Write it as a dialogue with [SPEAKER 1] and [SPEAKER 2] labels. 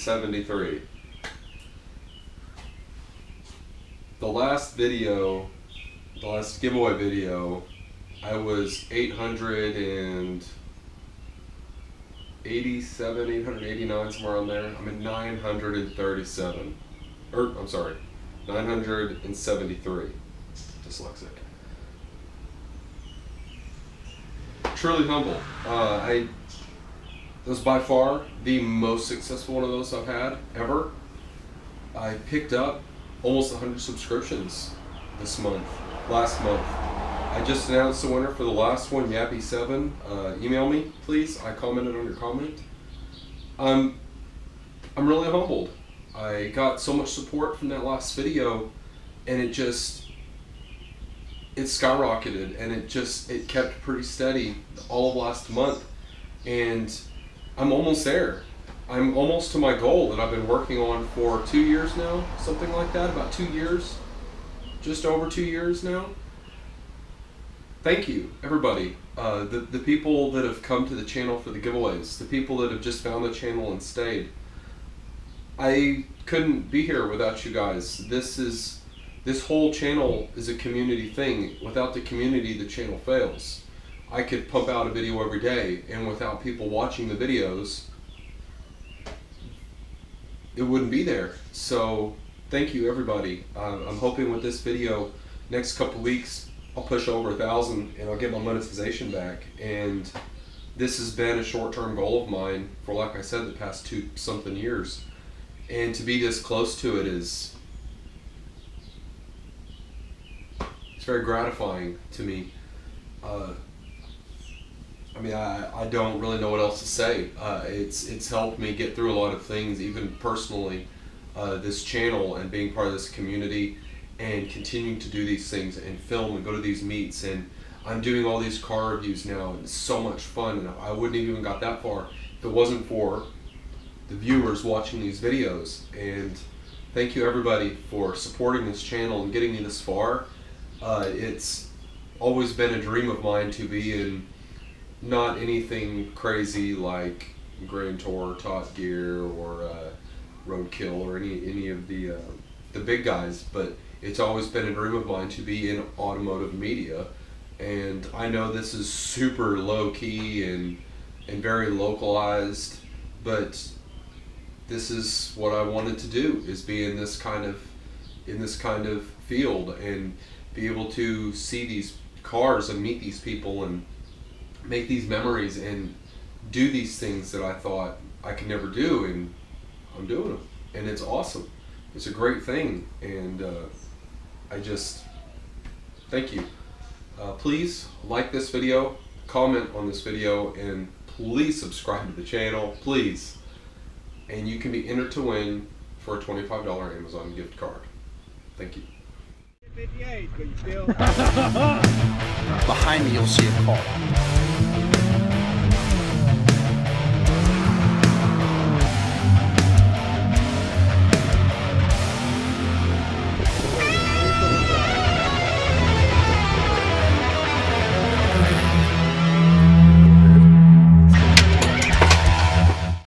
[SPEAKER 1] 973. The last video, the last giveaway video, I was 887, 889, somewhere around there. I'm at 937. I'm sorry, 973. Dyslexic. Truly humble. It was by far the most successful one of those I've had ever. I picked up almost 100 subscriptions last month. I just announced the winner for the last one, Yappy7. Email me, please. I commented on your comment. I'm really humbled. I got so much support from that last video, and it skyrocketed, and it kept pretty steady all of last month, and I'm almost there. I'm almost to my goal that I've been working on for 2 years now, something like that, about 2 years, just over 2 years now. Thank you, everybody. The people that have come to the channel for the giveaways, the people that have just found the channel and stayed. I couldn't be here without you guys. This whole channel is a community thing. Without the community, the channel fails. I could pump out a video every day, and without people watching the videos, it wouldn't be there. So thank you, everybody. I'm hoping with this video, next couple weeks, I'll push over 1,000 and I'll get my monetization back. And this has been a short-term goal of mine for, like I said, the past 2-something years. And to be this close to it it's very gratifying to me. I don't really know what else to say. It's helped me get through a lot of things, even personally, this channel and being part of this community and continuing to do these things and film and go to these meets, and I'm doing all these car reviews now, and it's so much fun, and I wouldn't have even got that far if it wasn't for the viewers watching these videos. And thank you, everybody, for supporting this channel and getting me this far. It's always been a dream of mine to be in not anything crazy like Grand Tour, Top Gear, or Roadkill, or any of the big guys, but it's always been a dream of mine to be in automotive media. And I know this is super low key and very localized, but this is what I wanted to do, is be in this kind of field and be able to see these cars and meet these people and make these memories and do these things that I thought I could never do, and I'm doing them, and it's awesome. It's a great thing, and I just thank you. Please like this video, comment on this video, and please subscribe to the channel, please. And you can be entered to win for a $25 Amazon gift card. Thank you.
[SPEAKER 2] 58, but you still...
[SPEAKER 3] Behind me, you'll see a car.